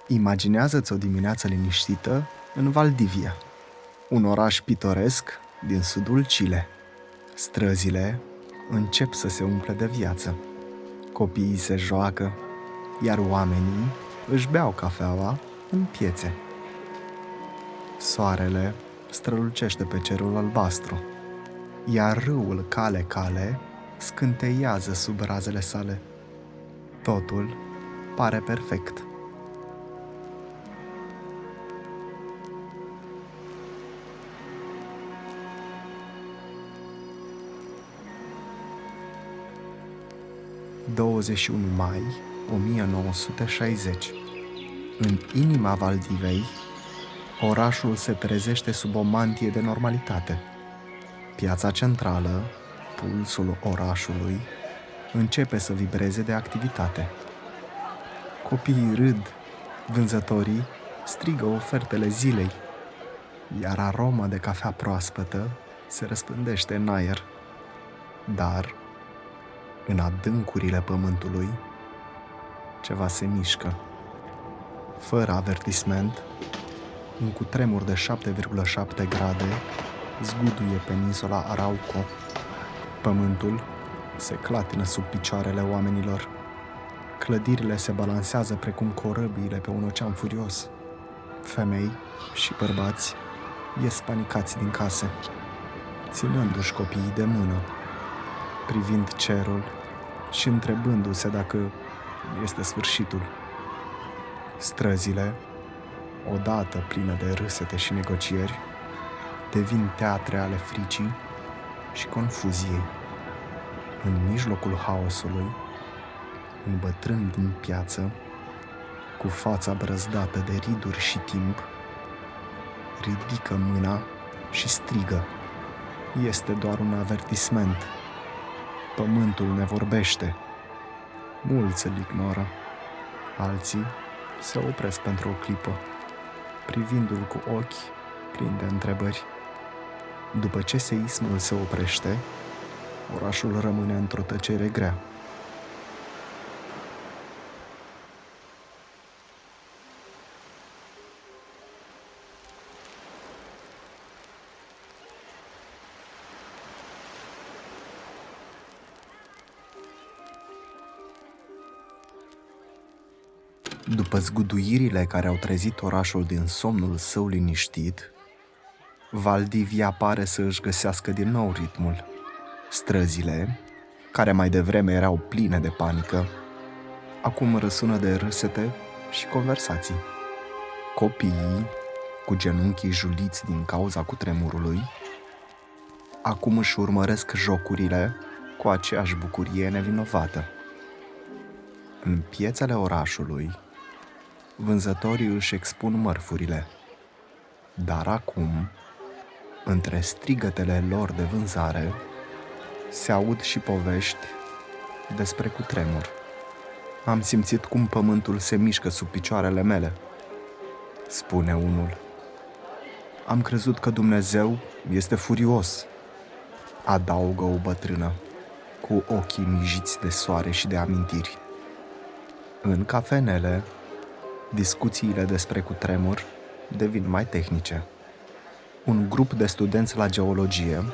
Imaginează-ți o dimineață liniștită în Valdivia, un oraș pitoresc din sudul Chile. Străzile încep să se umple de viață. Copiii se joacă, iar oamenii își beau cafeaua în piețe. Soarele strălucește pe cerul albastru, iar râul Cale scânteiază sub razele sale. Totul pare perfect. ...21 mai 1960. În inima Valdivei, orașul se trezește sub o mantie de normalitate. Piața centrală, pulsul orașului, începe să vibreze de activitate. Copiii râd, vânzătorii strigă ofertele zilei, iar aroma de cafea proaspătă se răspândește în aer. Dar, în adâncurile pământului, ceva se mișcă. Fără avertisment, un cutremur de 7,7 grade zguduie peninsula Arauco. Pământul se clatină sub picioarele oamenilor. Clădirile se balansează precum corăbiile pe un ocean furios. Femei și bărbați ies panicați din case, ținându-și copiii de mână, privind cerul și întrebându-se dacă este sfârșitul. Străzile, odată pline de râsete și negocieri, devin teatre ale fricii și confuziei. În mijlocul haosului, un bătrân din piață, cu fața brăzdată de riduri și timp, ridică mâna și strigă. Este doar un avertisment. Pământul ne vorbește. Mulți îl ignoră. Alții se opresc pentru o clipă, privindu-l cu ochi plini de întrebări. După ce seismul se oprește, orașul rămâne într-o tăcere grea. După zguduirile care au trezit orașul din somnul său liniștit, Valdivia pare să își găsească din nou ritmul. Străzile, care mai devreme erau pline de panică, acum răsună de râsete și conversații. Copiii, cu genunchii juliți din cauza cutremurului, acum își urmăresc jocurile cu aceeași bucurie nevinovată. În piețele orașului, vânzătorii își expun mărfurile, dar acum, între strigătele lor de vânzare, se aud și povești despre cutremur. Am simțit cum pământul se mișcă sub picioarele mele, spune unul. Am crezut că Dumnezeu este furios, adaugă o bătrână, cu ochii mijiți de soare și de amintiri. În cafenele, discuțiile despre cutremur devin mai tehnice. Un grup de studenți la geologie,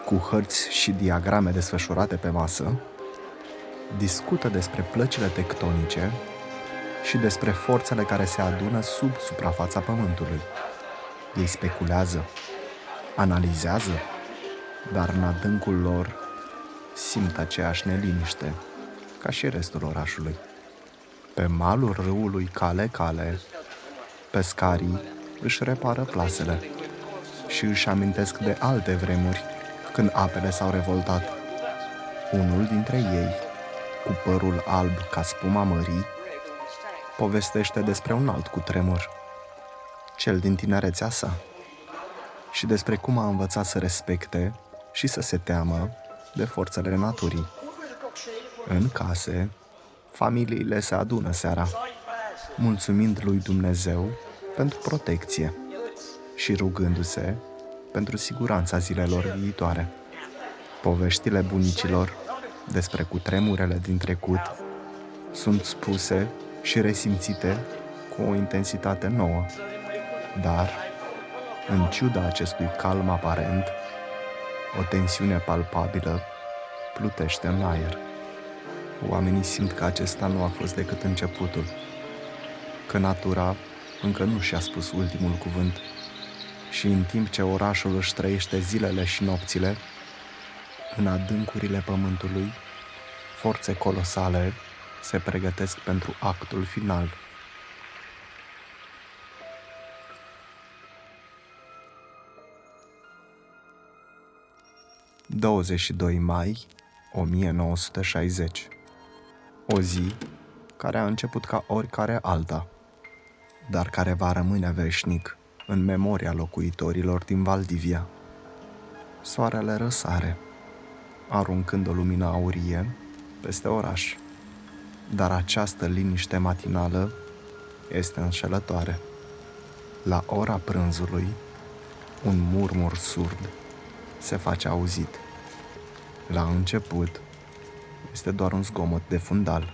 cu hărți și diagrame desfășurate pe masă, discută despre plăcile tectonice și despre forțele care se adună sub suprafața Pământului. Ei speculează, analizează, dar în adâncul lor simt aceeași neliniște ca și restul orașului. Pe malul râului Cale, pescarii își repară plasele și își amintesc de alte vremuri când apele s-au revoltat. Unul dintre ei, cu părul alb ca spuma mării, povestește despre un alt cutremur, cel din tinerețea sa, și despre cum a învățat să respecte și să se teamă de forțele naturii. În case, familiile se adună seara, mulțumind lui Dumnezeu pentru protecție și rugându-se pentru siguranța zilelor viitoare. Poveștile bunicilor despre cutremurele din trecut sunt spuse și resimțite cu cu o intensitate nouă. Dar, în ciuda acestui calm aparent, o tensiune palpabilă plutește în aer. Oamenii simt că acesta nu a fost decât începutul, că natura încă nu și-a spus ultimul cuvânt și în timp ce orașul își trăiește zilele și nopțile, în adâncurile pământului, forțe colosale se pregătesc pentru actul final. ...22 mai 1960. O zi care a început ca oricare alta, dar care va rămâne veșnic în memoria locuitorilor din Valdivia. Soarele răsare, aruncând o lumină aurie peste oraș, dar această liniște matinală este înșelătoare. La ora prânzului, un murmur surd se face auzit. La început, este doar un zgomot de fundal,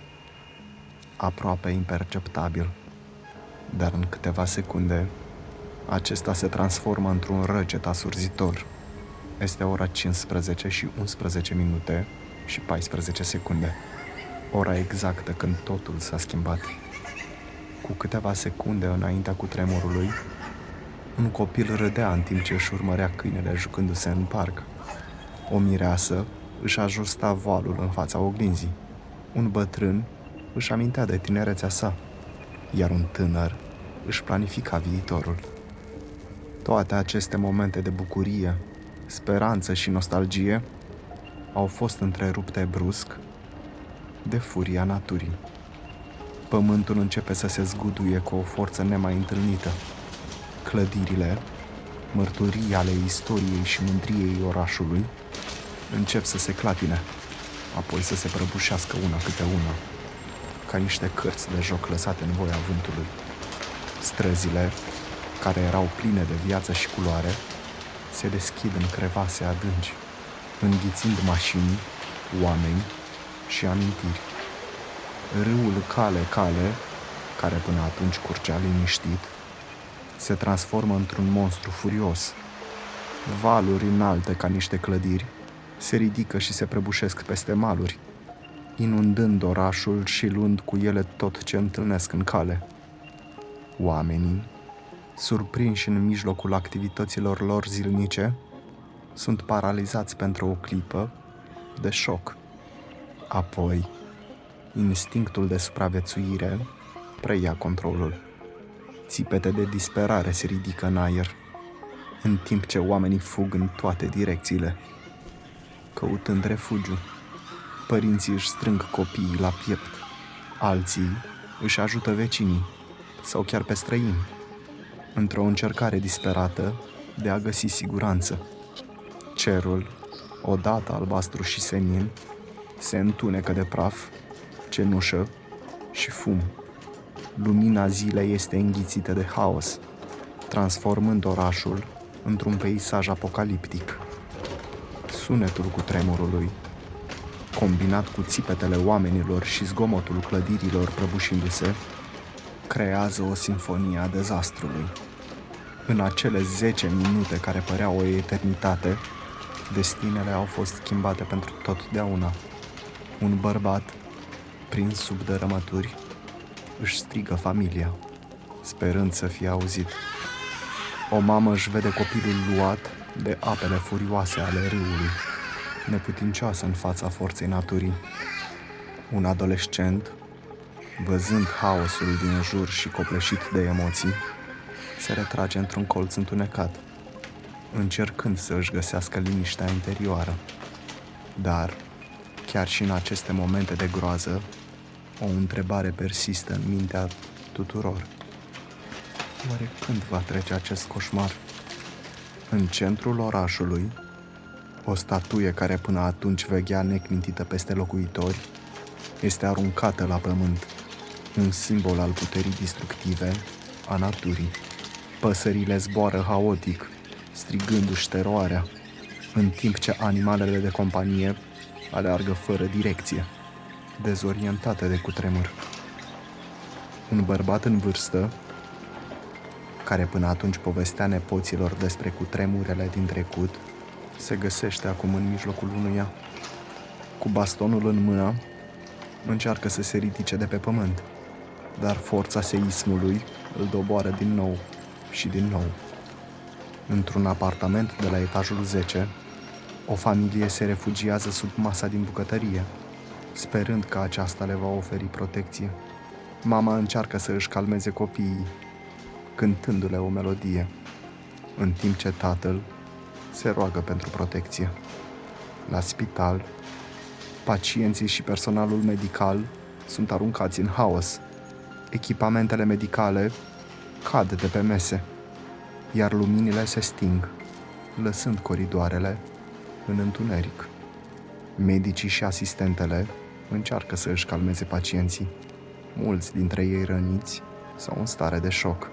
aproape imperceptabil, dar în câteva secunde, acesta se transformă într-un răget asurzitor. Este ora 15 și 11 minute și 14 secunde, ora exactă când totul s-a schimbat. Cu câteva secunde înaintea cutremurului, un copil râdea în timp ce își urmărea câinele jucându-se în parc. O mireasă își ajusta voalul în fața oglinzii. Un bătrân își amintea de tinerețea sa, iar un tânăr își planifica viitorul. Toate aceste momente de bucurie, speranță și nostalgie au fost întrerupte brusc de furia naturii. Pământul începe să se zguduie cu o forță nemai întâlnită. Clădirile, mărturii ale istoriei și mândriei orașului, încep să se clatine, apoi să se prăbușească una câte una, ca niște cărți de joc lăsate în voia vântului. Străzile, care erau pline de viață și culoare, se deschid în crevase adânci, înghițind mașini, oameni și amintiri. Râul Cale, care până atunci curgea liniștit, se transformă într-un monstru furios. Valuri înalte ca niște clădiri se ridică și se prăbușesc peste maluri, inundând orașul și luând cu ele tot ce întâlnesc în cale. Oamenii, surprinși în mijlocul activităților lor zilnice, sunt paralizați pentru o clipă de șoc. Apoi, instinctul de supraviețuire preia controlul. Țipete de disperare se ridică în aer, în timp ce oamenii fug în toate direcțiile. Căutând refugiu, părinții își strâng copiii la piept, alții își ajută vecinii sau chiar pe străini, într-o încercare disperată de a găsi siguranță. Cerul, odată albastru și senin, se întunecă de praf, cenușă și fum. Lumina zilei este înghițită de haos, transformând orașul într-un peisaj apocaliptic. Sunetul cutremurului, combinat cu țipetele oamenilor și zgomotul clădirilor prăbușindu-se, creează o sinfonie a dezastrului. În acele 10 minute care păreau o eternitate, destinele au fost schimbate pentru totdeauna. Un bărbat, prins sub dărâmături, își strigă familia, sperând să fie auzit. O mamă își vede copilul luat de apele furioase ale râului, neputincioasă în fața forței naturii. Un adolescent, văzând haosul din jur și copleșit de emoții, se retrage într-un colț întunecat, încercând să își găsească liniștea interioară. Dar, chiar și în aceste momente de groază, o întrebare persistă în mintea tuturor. Oare când va trece acest coșmar? În centrul orașului, o statuie care până atunci veghea neclintită peste locuitori este aruncată la pământ, un simbol al puterii destructive a naturii. Păsările zboară haotic, strigându-și teroarea, în timp ce animalele de companie aleargă fără direcție, dezorientate de cutremur. Un bărbat în vârstă care până atunci povestea nepoților despre cutremurele din trecut, se găsește acum în mijlocul unuia. Cu bastonul în mână, încearcă să se ridice de pe pământ, dar forța seismului îl doboară din nou și din nou. Într-un apartament de la etajul 10, o familie se refugiază sub masa din bucătărie, sperând că aceasta le va oferi protecție. Mama încearcă să își calmeze copiii, cântându-le o melodie, în timp ce tatăl se roagă pentru protecție. La spital, pacienții și personalul medical sunt aruncați în haos. Echipamentele medicale cad de pe mese, iar luminile se sting, lăsând coridoarele în întuneric. Medicii și asistentele încearcă să își calmeze pacienții, mulți dintre ei răniți sau în stare de șoc.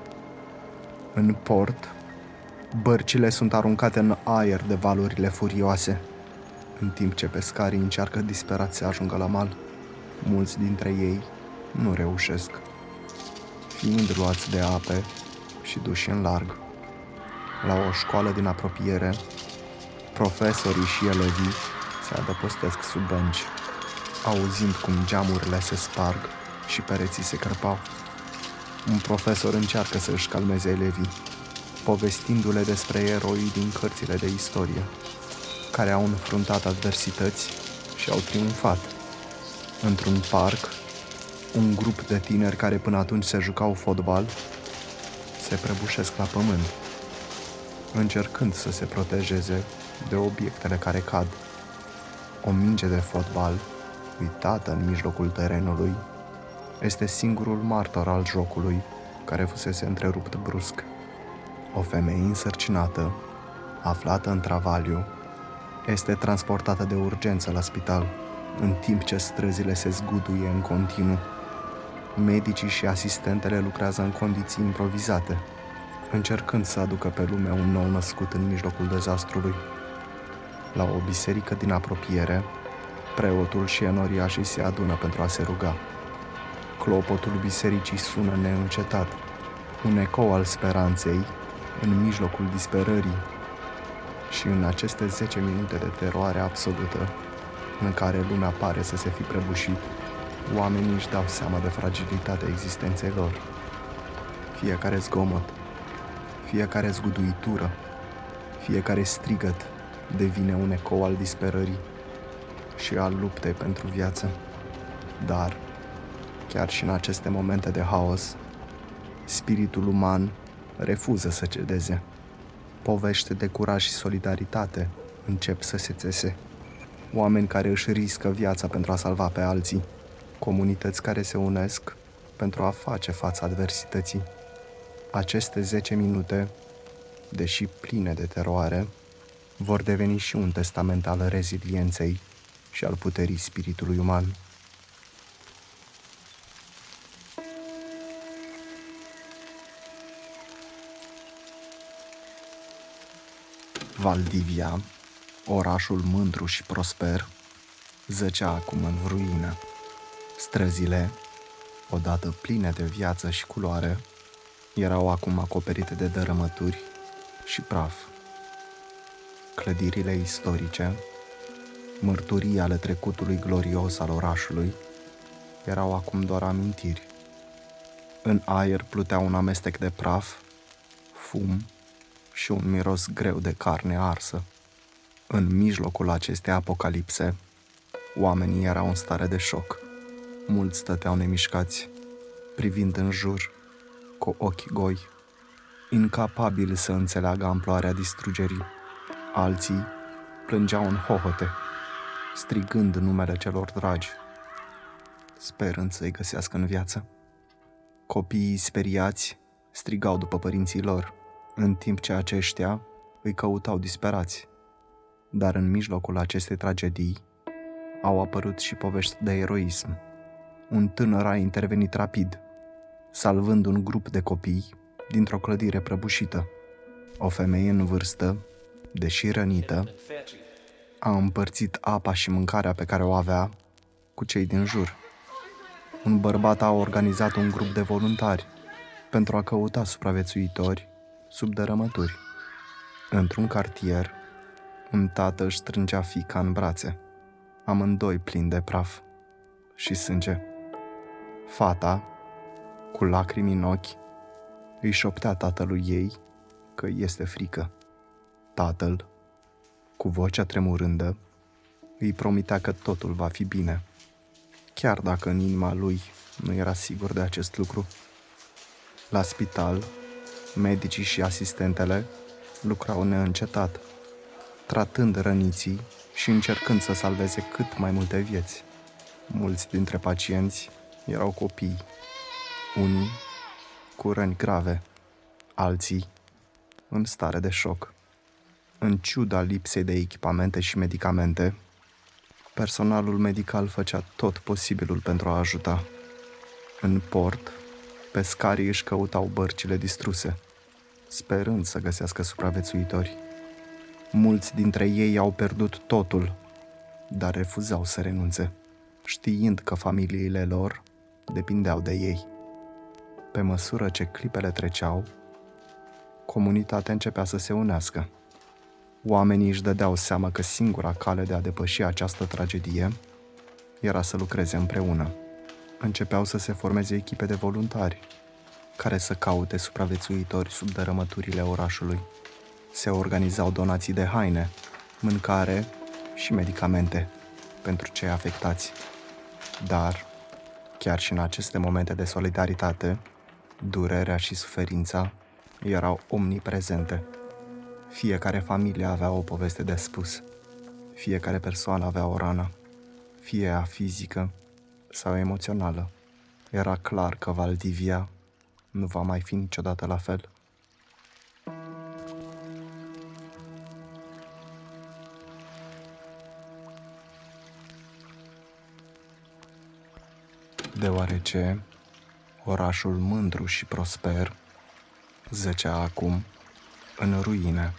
În port, bărcile sunt aruncate în aer de valurile furioase, în timp ce pescarii încearcă disperat să ajungă la mal. Mulți dintre ei nu reușesc, fiind luați de ape și duși în larg. La o școală din apropiere, profesorii și elevii se adăpostesc sub bănci, auzind cum geamurile se sparg și pereții se cărpau. Un profesor încearcă să își calmeze elevii, povestindu-le despre eroii din cărțile de istorie, care au înfruntat adversități și au triumfat. Într-un parc, un grup de tineri care până atunci se jucau fotbal se prăbușesc la pământ, încercând să se protejeze de obiectele care cad. O minge de fotbal, uitată în mijlocul terenului, este singurul martor al jocului care fusese întrerupt brusc. O femeie însărcinată, aflată în travaliu, este transportată de urgență la spital, în timp ce străzile se zguduie în continuu. Medicii și asistentele lucrează în condiții improvizate, încercând să aducă pe lume un nou născut în mijlocul dezastrului. La o biserică din apropiere, preotul și enoriașii se adună pentru a se ruga. Clopotul bisericii sună neîncetat, un ecou al speranței în mijlocul disperării. Și în aceste 10 minute de teroare absolută, în care lumea pare să se fi prăbușit, oamenii își dau seama de fragilitatea existenței lor. Fiecare zgomot, fiecare zguduitură, fiecare strigăt devine un ecou al disperării și al luptei pentru viață. Dar, chiar și în aceste momente de haos, spiritul uman refuză să cedeze. Povești de curaj și solidaritate încep să se țese. Oameni care își riscă viața pentru a salva pe alții. Comunități care se unesc pentru a face față adversității. Aceste 10 minute, deși pline de teroare, vor deveni și un testament al rezilienței și al puterii spiritului uman. Valdivia, orașul mândru și prosper, zăcea acum în ruină. Străzile, odată pline de viață și culoare, erau acum acoperite de dărâmături și praf. Clădirile istorice, mărturii ale trecutului glorios al orașului, erau acum doar amintiri. În aer plutea un amestec de praf, fum și un miros greu de carne arsă. În mijlocul acestei apocalipse, oamenii erau în stare de șoc. Mulți stăteau nemișcați, privind în jur, cu ochi goi, incapabili să înțeleagă amploarea distrugerii. Alții plângeau în hohote, strigând numele celor dragi, sperând să-i găsească în viață. Copiii speriați strigau după părinții lor, în timp ce aceștia îi căutau disperați. Dar în mijlocul acestei tragedii au apărut și povești de eroism. Un tânăr a intervenit rapid, salvând un grup de copii dintr-o clădire prăbușită. O femeie în vârstă, deși rănită, a împărțit apa și mâncarea pe care o avea cu cei din jur. Un bărbat a organizat un grup de voluntari pentru a căuta supraviețuitori sub dărâmături. Într-un cartier, un tată își strângea fiica în brațe, amândoi plini de praf și sânge. Fata, cu lacrimi în ochi, îi șoptea tatălui ei că este frică. Tatăl, cu vocea tremurândă, îi promitea că totul va fi bine, chiar dacă în inima lui nu era sigur de acest lucru. La spital, medicii și asistentele lucrau neîncetat, tratând răniții și încercând să salveze cât mai multe vieți. Mulți dintre pacienți erau copii, unii cu răni grave, alții în stare de șoc. În ciuda lipsei de echipamente și medicamente, personalul medical făcea tot posibilul pentru a ajuta. În port, pescarii își căutau bărcile distruse, sperând să găsească supraviețuitori. Mulți dintre ei au pierdut totul, dar refuzau să renunțe, știind că familiile lor depindeau de ei. Pe măsură ce clipele treceau, comunitatea începea să se unească. Oamenii își dădeau seama că singura cale de a depăși această tragedie era să lucreze împreună. Începeau să se formeze echipe de voluntari care să caute supraviețuitori sub dărâmăturile orașului. Se organizau donații de haine, mâncare și medicamente pentru cei afectați. Dar, chiar și în aceste momente de solidaritate, durerea și suferința erau omniprezente. Fiecare familie avea o poveste de spus, fiecare persoană avea o rană, fie ea fizică sau emoțională. Era clar că Valdivia nu va mai fi niciodată la fel. Deoarece orașul mândru și prosper zăcea acum în ruine,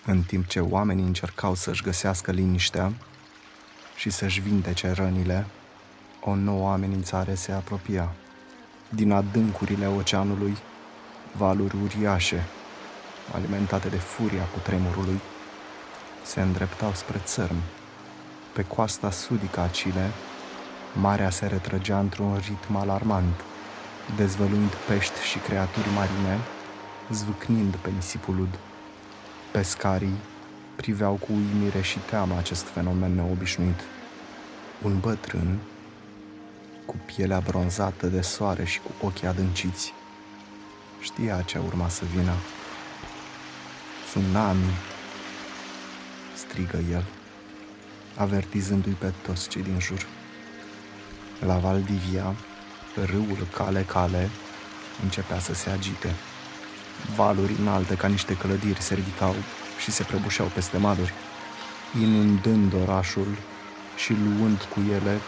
în timp ce oamenii încercau să-și găsească liniștea și să-și vindece rănile, o nouă amenințare se apropia. Din adâncurile oceanului, valuri uriașe, alimentate de furia cutremurului, se îndreptau spre țărm. Pe coasta sudică a Chile, marea se retrăgea într-un ritm alarmant, dezvăluind pești și creaturi marine, zvâcnind pe nisipul ud. Pescarii priveau cu uimire și teamă acest fenomen neobișnuit. Un bătrân, cu pielea bronzată de soare și cu ochii adânciți, știa ce urma să vină. Tsunami, strigă el, avertizându-i pe toți cei din jur. La Valdivia, râul Cale începea să se agite. Valuri înalte ca niște clădiri se ridicau și se prăbușeau peste maluri, inundând orașul și luând cu ele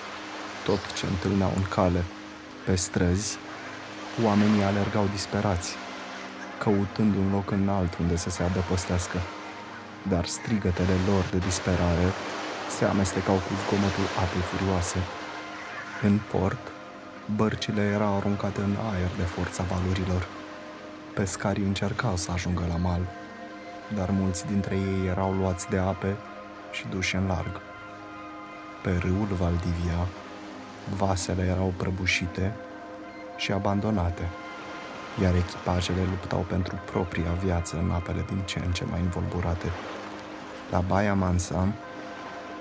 tot ce întâlneau în cale. Pe străzi, oamenii alergau disperați, căutând un loc înalt unde să se adăpostească, dar strigătele lor de disperare se amestecau cu zgomotul apei furioase. În port, bărcile erau aruncate în aer de forța valurilor. Pescarii încercau să ajungă la mal, dar mulți dintre ei erau luați de ape și duși în larg. Pe râul Valdivia, vasele erau prăbușite și abandonate, iar echipajele luptau pentru propria viață în apele din ce în ce mai învolburate. La Baia Mansa,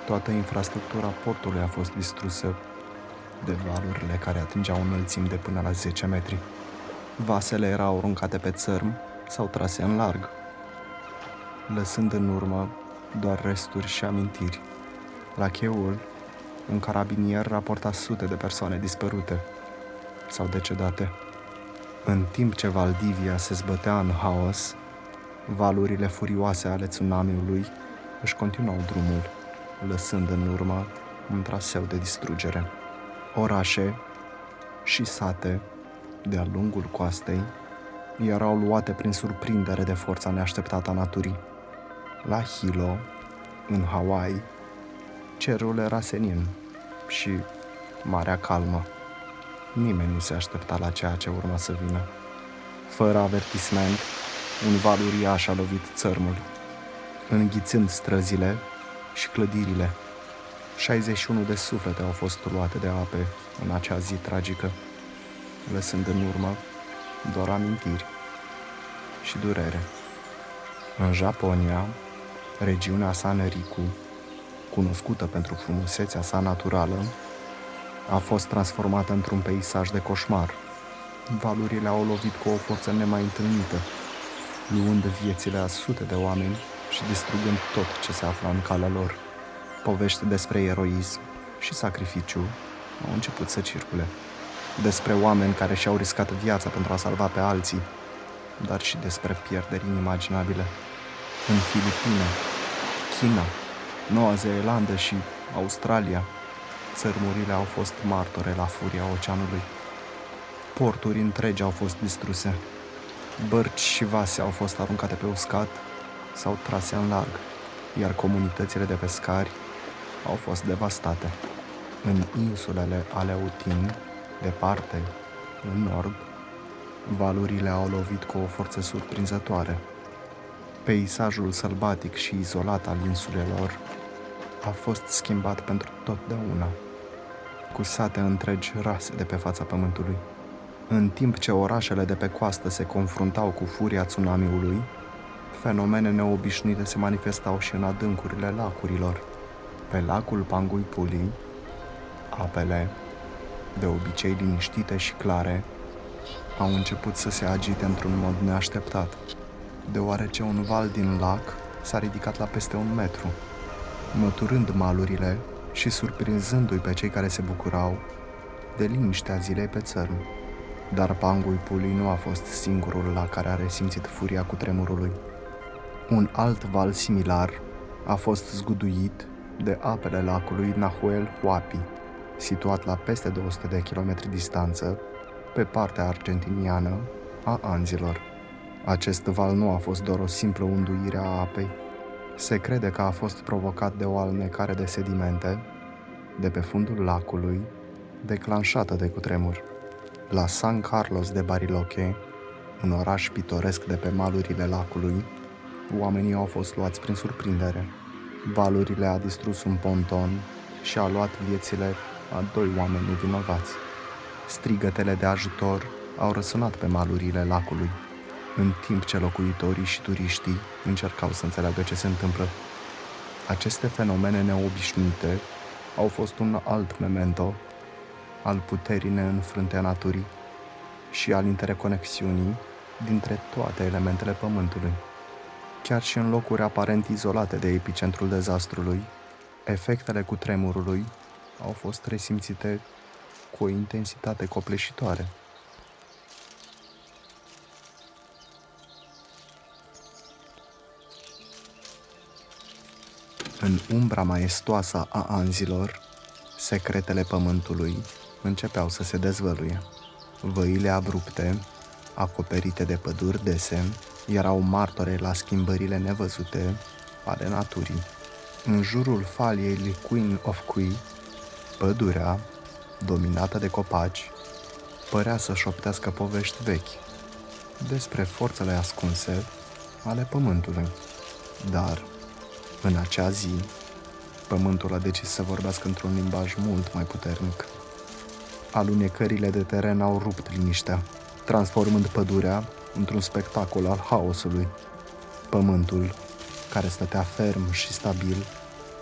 toată infrastructura portului a fost distrusă de valurile care atingeau înălțimi de până la 10 metri. Vasele erau aruncate pe țărm sau trase în larg, lăsând în urmă doar resturi și amintiri. La cheul, un carabinier raporta sute de persoane dispărute sau decedate. În timp ce Valdivia se zbătea în haos, valurile furioase ale tsunamiului își continuau drumul, lăsând în urmă un traseu de distrugere. Orașe și sate de-a lungul coastei erau luate prin surprindere de forța neașteptată a naturii. La Hilo, în Hawaii, cerul era senin și marea calmă. Nimeni nu se aștepta la ceea ce urma să vină. Fără avertisment, un val uriaș a lovit țărmul, înghițând străzile și clădirile. 61 de suflete au fost luate de ape în acea zi tragică, lăsând în urmă doar amintiri și durere. În Japonia, regiunea Saneriku, cunoscută pentru frumusețea sa naturală, a fost transformată într-un peisaj de coșmar. Valurile au lovit cu o forță nemai întâlnită, luând viețile a sute de oameni și distrugând tot ce se afla în calea lor. Povești despre eroism și sacrificiu au început să circule. Despre oameni care și-au riscat viața pentru a salva pe alții, dar și despre pierderi inimaginabile. În Filipine, China, Noua Zeelandă și Australia, țărmurile au fost martore la furia oceanului. Porturi întregi au fost distruse. Bărci și vase au fost aruncate pe uscat sau trase în larg, iar comunitățile de pescari au fost devastate. În insulele Aleutian, departe, în nord, valurile au lovit cu o forță surprinzătoare. Peisajul sălbatic și izolat al insulelor a fost schimbat pentru totdeauna, cu sate întregi rase de pe fața pământului. În timp ce orașele de pe coastă se confruntau cu furia tsunamiului, fenomene neobișnuite se manifestau și în adâncurile lacurilor. Pe lacul Pangui Puli, apele, de obicei liniștite și clare, au început să se agite într-un mod neașteptat, deoarece un val din lac s-a ridicat la peste 1 metru, măturând malurile și surprinzându-i pe cei care se bucurau de liniștea zilei pe țărm. Dar Pangui Puli nu a fost singurul lac care a resimțit furia cutremurului. Un alt val similar a fost zguduit de apele lacului Nahuel Huapi, situat la peste 200 de kilometri distanță, pe partea argentiniană a Anzilor. Acest val nu a fost doar o simplă unduire a apei. Se crede că a fost provocat de o alunecare de sedimente de pe fundul lacului, declanșată de cutremur. La San Carlos de Bariloche, un oraș pitoresc de pe malurile lacului, oamenii au fost luați prin surprindere. Valurile a distrus un ponton și a luat viețile a 2 oameni nevinovați. Strigătele de ajutor au răsunat pe malurile lacului, în timp ce locuitorii și turiștii încercau să înțeleagă ce se întâmplă. Aceste fenomene neobișnuite au fost un alt memento al puterii neînfrânte a naturii și al interconexiunii dintre toate elementele pământului. Chiar și în locuri aparent izolate de epicentrul dezastrului, efectele cutremurului au fost resimțite cu o intensitate copleșitoare. În umbra maestoasă a Anzilor, secretele pământului începeau să se dezvăluie. Văile abrupte, acoperite de păduri dese, erau martore la schimbările nevăzute ale naturii. În jurul faliei lui Queen of Kui, pădurea, dominată de copaci, părea să șoptească povești vechi despre forțele ascunse ale pământului. Dar, în acea zi, pământul a decis să vorbească într-un limbaj mult mai puternic. Alunecările de teren au rupt liniștea, transformând pădurea într-un spectacol al haosului. Pământul, care stătea ferm și stabil,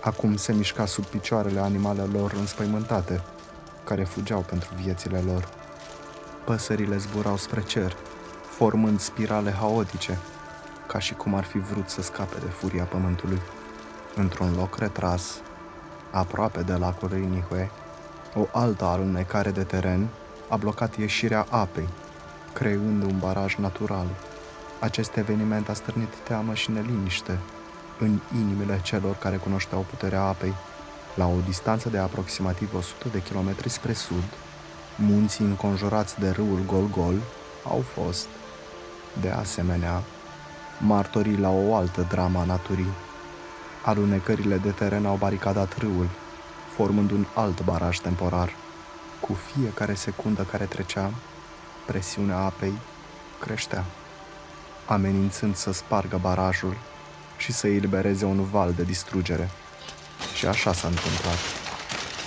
acum se mișca sub picioarele animalelor înspăimântate, care fugeau pentru viețile lor. Păsările zburau spre cer, formând spirale haotice, ca și cum ar fi vrut să scape de furia pământului. Într-un loc retras, aproape de lacul Inihue, o altă alunecare de teren a blocat ieșirea apei, creând un baraj natural. Acest eveniment a stârnit teamă și neliniște în inimile celor care cunoșteau puterea apei. La o distanță de aproximativ 100 de kilometri spre sud, munții înconjurați de râul Golgol au fost, de asemenea, martorii la o altă dramă a naturii. Alunecările de teren au baricadat râul, formând un alt baraj temporar. Cu fiecare secundă care trecea, presiunea apei creștea, amenințând să spargă barajul și să elibereze un val de distrugere. Și așa s-a întâmplat.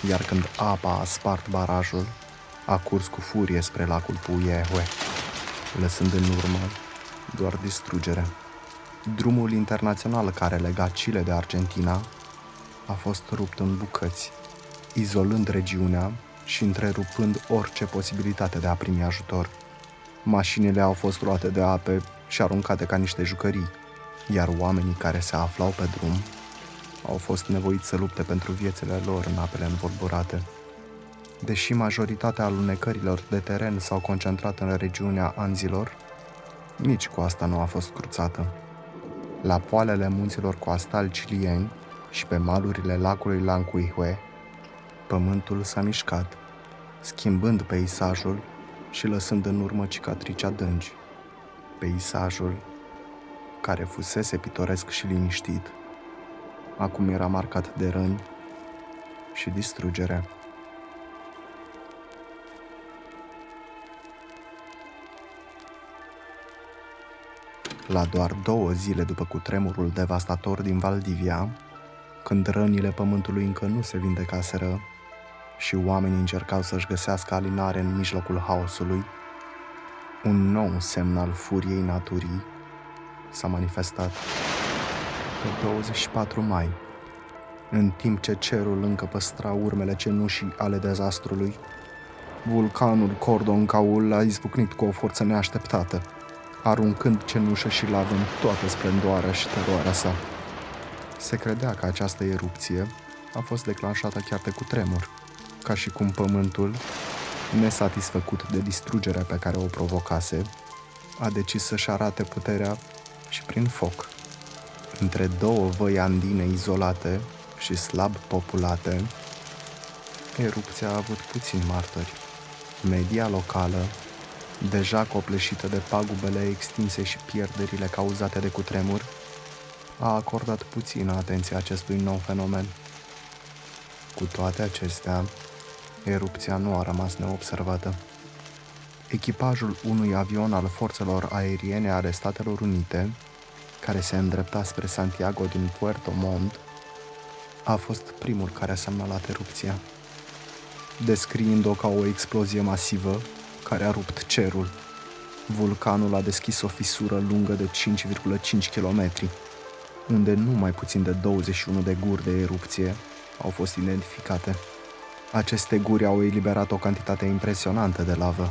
Iar când apa a spart barajul, a curs cu furie spre lacul Puyehue, lăsând în urmă doar distrugere. Drumul internațional care lega Chile de Argentina a fost rupt în bucăți, izolând regiunea și întrerupând orice posibilitate de a primi ajutor. Mașinile au fost luate de ape și aruncate ca niște jucării, iar oamenii care se aflau pe drum au fost nevoiți să lupte pentru viețile lor în apele învolburate. Deși majoritatea alunecărilor de teren s-au concentrat în regiunea Anzilor, nici coasta nu a fost cruțată. La poalele munților coastali chilieni și pe malurile lacului Lancuihue, pământul s-a mișcat, schimbând peisajul și lăsând în urmă cicatrici adânci. Peisajul, care fusese pitoresc și liniștit, acum era marcat de răni și distrugere. La doar 2 zile după cutremurul devastator din Valdivia, când rănile pământului încă nu se vindecaseră și oamenii încercau să-și găsească alinare în mijlocul haosului, un nou semn al furiei naturii s-a manifestat. Pe 24 mai, în timp ce cerul încă păstra urmele cenușii ale dezastrului, vulcanul Cordon Caul a izbucnit cu o forță neașteptată, aruncând cenușă și lavă în toată splendoarea și teroarea sa. Se credea că această erupție a fost declanșată chiar de cutremur, ca și cum pământul, nesatisfăcut de distrugerea pe care o provocase, a decis să-și arate puterea și prin foc. Între 2 văi andine izolate și slab populate, erupția a avut puțini martori. Media locală, deja copleșită de pagubele extinse și pierderile cauzate de cutremur, a acordat puțină atenție acestui nou fenomen. Cu toate acestea, erupția nu a rămas neobservată. Echipajul unui avion al forțelor aeriene ale Statelor Unite, care se îndrepta spre Santiago din Puerto Montt, a fost primul care a semnalat erupția, descriind-o ca o explozie masivă care a rupt cerul. Vulcanul a deschis o fisură lungă de 5,5 km, unde nu mai puțin de 21 de guri de erupție au fost identificate. Aceste guri au eliberat o cantitate impresionantă de lavă,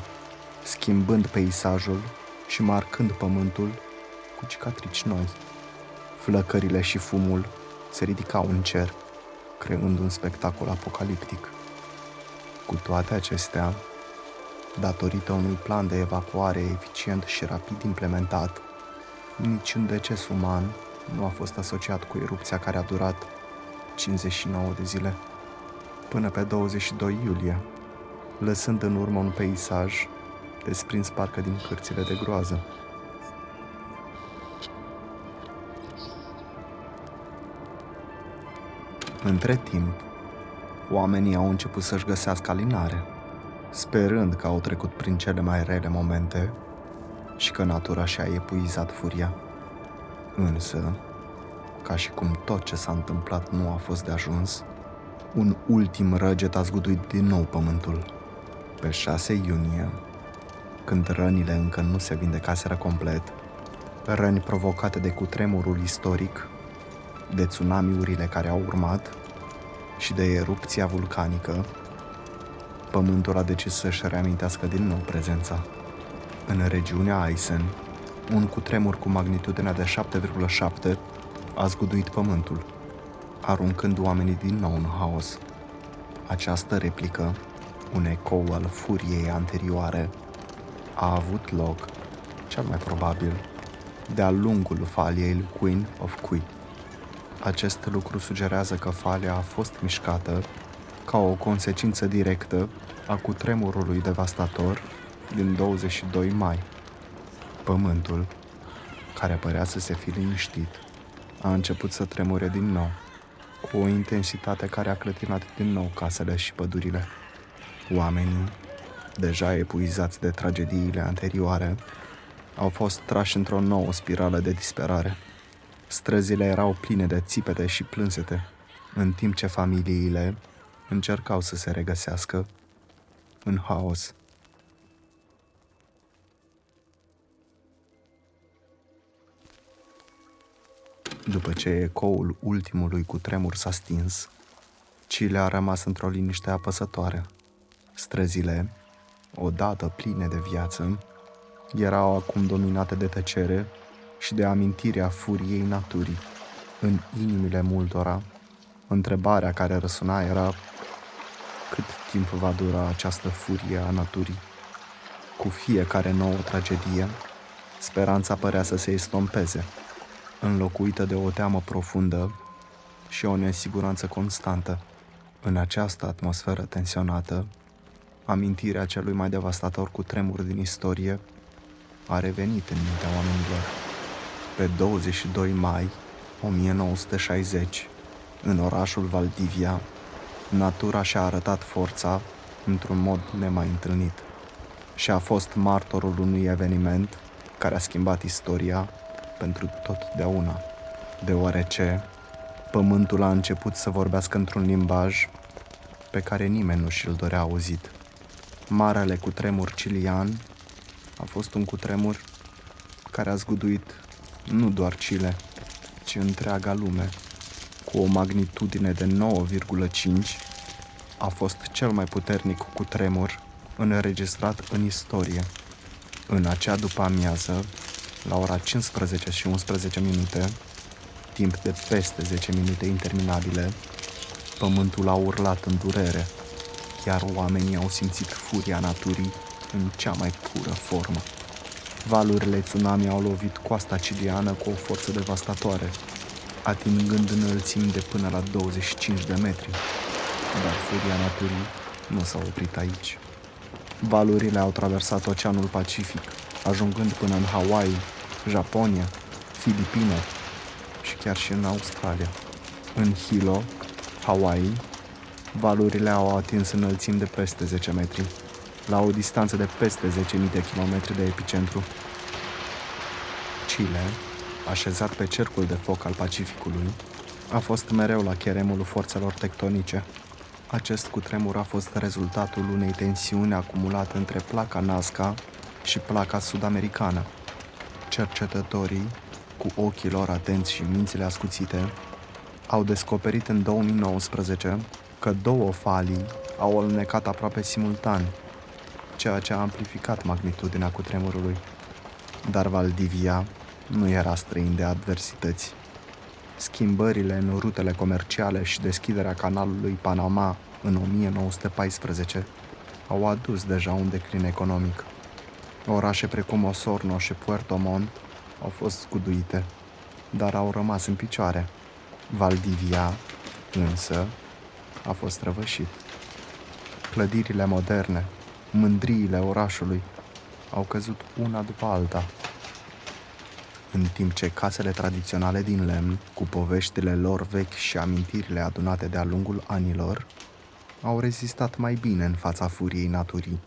schimbând peisajul și marcând pământul cu cicatrici noi. Flăcările și fumul se ridicau în cer, creând un spectacol apocaliptic. Cu toate acestea, datorită unui plan de evacuare eficient și rapid implementat, niciun deces uman nu a fost asociat cu erupția care a durat 59 de zile, până pe 22 iulie, lăsând în urmă un peisaj desprins parcă din cărțile de groază. Între timp, oamenii au început să-și găsească alinare, sperând că au trecut prin cele mai rele momente și că natura și-a epuizat furia. Însă, ca și cum tot ce s-a întâmplat nu a fost de ajuns, un ultim răget a zguduit din nou pământul. Pe 6 iunie, când rănile încă nu se vindecaseră complet, răni provocate de cutremurul istoric, de tsunamiurile care au urmat și de erupția vulcanică, pământul a decis să-și reamintească din nou prezența. În regiunea Aysén, un cutremur cu magnitudinea de 7,7 a zguduit pământul, aruncând oamenii din nou în haos. Această replică, un ecou al furiei anterioare, a avut loc, cel mai probabil, de-a lungul faliei lui Queen of Cui. Acest lucru sugerează că falia a fost mișcată ca o consecință directă a cutremurului devastator din 22 mai. Pământul, care părea să se fi liniștit, a început să tremure din nou, cu o intensitate care a clătinat din nou casele și pădurile. Oamenii, deja epuizați de tragediile anterioare, au fost trași într-o nouă spirală de disperare. Străzile erau pline de țipete și plânsete, în timp ce familiile încercau să se regăsească în haos. După ce ecoul ultimului cutremur s-a stins, Chile a rămas într-o liniște apăsătoare. Străzile, odată pline de viață, erau acum dominate de tăcere și de amintirea furiei naturii. În inimile multora, întrebarea care răsuna era: cât timp va dura această furie a naturii? Cu fiecare nouă tragedie, speranța părea să se estompeze, înlocuită de o teamă profundă și o nesiguranță constantă. În această atmosferă tensionată, amintirea celui mai devastator cutremur din istorie a revenit în mintea oamenilor. Pe 22 mai 1960, în orașul Valdivia, natura și-a arătat forța într-un mod nemai întâlnit și a fost martorul unui eveniment care a schimbat istoria pentru totdeauna, deoarece pământul a început să vorbească într-un limbaj pe care nimeni nu și-l dorea auzit. Marele cutremur chilian a fost un cutremur care a zguduit nu doar Chile, ci întreaga lume. Cu o magnitudine de 9,5, a fost cel mai puternic cutremur înregistrat în istorie. În acea după-amiază, la ora 15 și 11 minute, timp de peste 10 minute interminabile, pământul a urlat în durere, iar oamenii au simțit furia naturii în cea mai pură formă. Valurile tsunami au lovit coasta chiliană cu o forță devastatoare, atingând înălțimi de până la 25 de metri. Dar furia naturii nu s-a oprit aici. Valurile au traversat Oceanul Pacific, ajungând până în Hawaii, Japonia, Filipine și chiar și în Australia. În Hilo, Hawaii, valurile au atins înălțimi de peste 10 metri, la o distanță de peste 10.000 de kilometri de epicentru. Chile, așezat pe cercul de foc al Pacificului, a fost mereu la cheremul forțelor tectonice. Acest cutremur a fost rezultatul unei tensiuni acumulate între placa Nazca și placa sud-americană. Cercetătorii, cu ochii lor atenți și mințile ascuțite, au descoperit în 2019 că două falii au alunecat aproape simultan, ceea ce a amplificat magnitudinea cutremurului. Dar Valdivia nu era străin de adversități. Schimbările în rutele comerciale și deschiderea canalului Panama în 1914 au adus deja un declin economic. Orașe precum Osorno și Puerto Montt au fost scuduite, dar au rămas în picioare. Valdivia, însă, a fost răvășit. Clădirile moderne, mândriile orașului, au căzut una după alta, în timp ce casele tradiționale din lemn, cu poveștile lor vechi și amintirile adunate de-a lungul anilor, au rezistat mai bine în fața furiei naturii.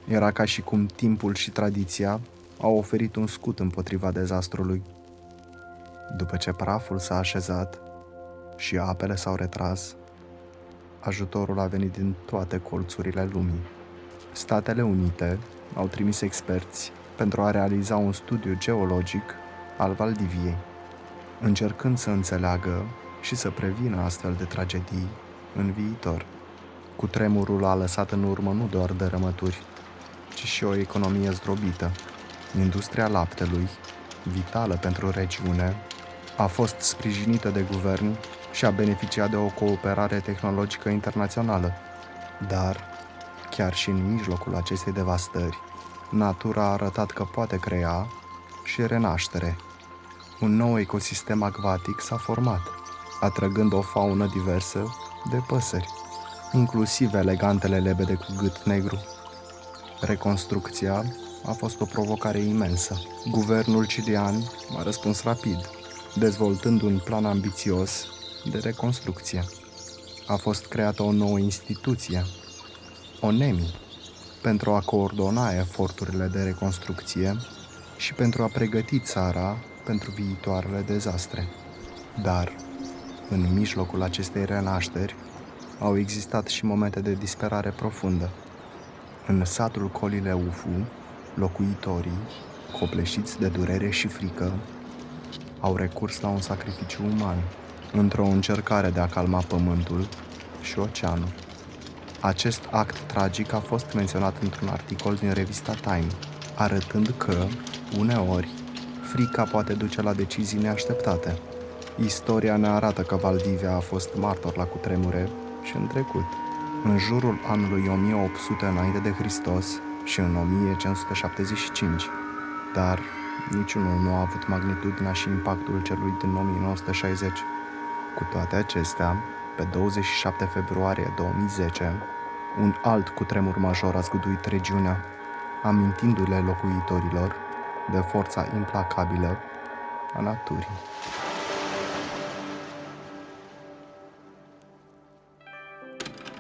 Era ca și cum timpul și tradiția au oferit un scut împotriva dezastrului. După ce praful s-a așezat și apele s-au retras, ajutorul a venit din toate colțurile lumii. Statele Unite au trimis experți pentru a realiza un studiu geologic al Valdiviei, încercând să înțeleagă și să prevină astfel de tragedii în viitor. Cutremurul a lăsat în urmă nu doar dărâmături, ci și o economie zdrobită. Industria laptelui, vitală pentru regiune, a fost sprijinită de guvern și a beneficiat de o cooperare tehnologică internațională. Dar, chiar și în mijlocul acestei devastări, natura a arătat că poate crea și renaștere. Un nou ecosistem acvatic s-a format, atrăgând o faună diversă de păsări, inclusiv elegantele lebede cu gât negru. Reconstrucția a fost o provocare imensă. Guvernul chilian a răspuns rapid, dezvoltând un plan ambițios de reconstrucție. A fost creată o nouă instituție, ONEMI, pentru a coordona eforturile de reconstrucție și pentru a pregăti țara pentru viitoarele dezastre. Dar, în mijlocul acestei renașteri, au existat și momente de disperare profundă. În satul Colileufu, locuitorii, copleșiți de durere și frică, au recurs la un sacrificiu uman, într-o încercare de a calma pământul și oceanul. Acest act tragic a fost menționat într-un articol din revista Time, arătând că, uneori, frica poate duce la decizii neașteptate. Istoria ne arată că Valdivia a fost martor la cutremure și în trecut. În jurul anului 1800 înainte de Hristos și în 1575, dar niciunul nu a avut magnitudinea și impactul celui din 1960. Cu toate acestea, pe 27 februarie 2010, un alt cutremur major a zguduit regiunea, amintindu-le locuitorilor de forța implacabilă a naturii.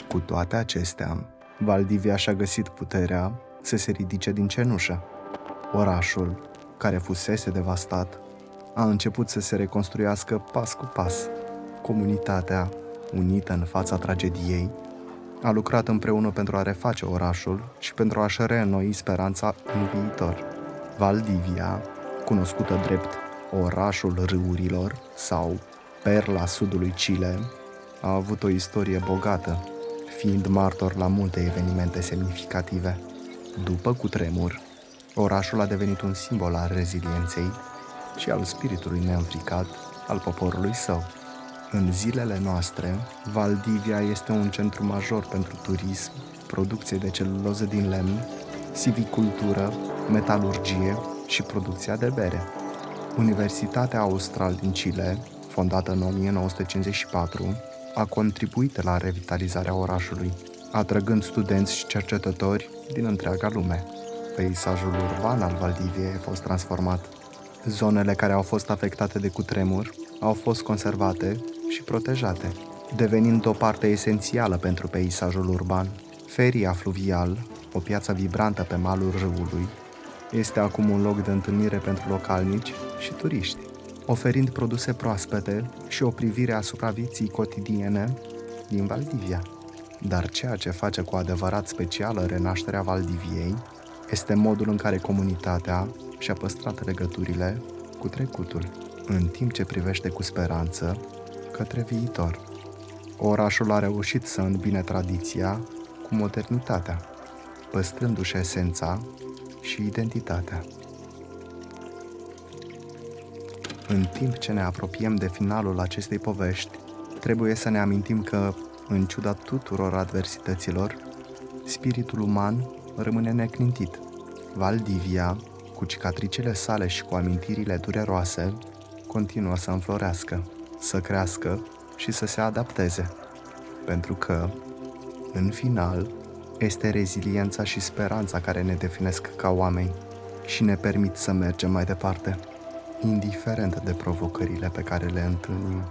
Cu toate acestea, Valdivia și-a găsit puterea să se ridice din cenușă. Orașul, care fusese devastat, a început să se reconstruiască pas cu pas. Comunitatea, unită în fața tragediei, a lucrat împreună pentru a reface orașul și pentru a-și reînnoi speranța în viitor. Valdivia, cunoscută drept orașul râurilor sau perla sudului Chile, a avut o istorie bogată, fiind martor la multe evenimente semnificative. După cutremur, orașul a devenit un simbol al rezilienței și al spiritului neînfricat al poporului său. În zilele noastre, Valdivia este un centru major pentru turism, producție de celuloză din lemn, silvicultură, metalurgie și producția de bere. Universitatea Austral din Chile, fondată în 1954, a contribuit la revitalizarea orașului, atrăgând studenți și cercetători din întreaga lume. Peisajul urban al Valdiviei a fost transformat. Zonele care au fost afectate de cutremur au fost conservate și protejate, devenind o parte esențială pentru peisajul urban. Feria fluvial, o piață vibrantă pe malul râului, este acum un loc de întâlnire pentru localnici și turiști, oferind produse proaspete și o privire asupra vieții cotidiene din Valdivia. Dar ceea ce face cu adevărat specială renașterea Valdiviei este modul în care comunitatea și-a păstrat legăturile cu trecutul, în timp ce privește cu speranță către viitor. Orașul a reușit să îmbine tradiția cu modernitatea, păstrându-și esența și identitatea. În timp ce ne apropiem de finalul acestei povești, trebuie să ne amintim că, în ciuda tuturor adversităților, spiritul uman rămâne neclintit. Valdivia, cu cicatricele sale și cu amintirile dureroase, continuă să înflorească, să crească și să se adapteze. Pentru că, în final, este reziliența și speranța care ne definesc ca oameni și ne permit să mergem mai departe, indiferent de provocările pe care le întâlnim.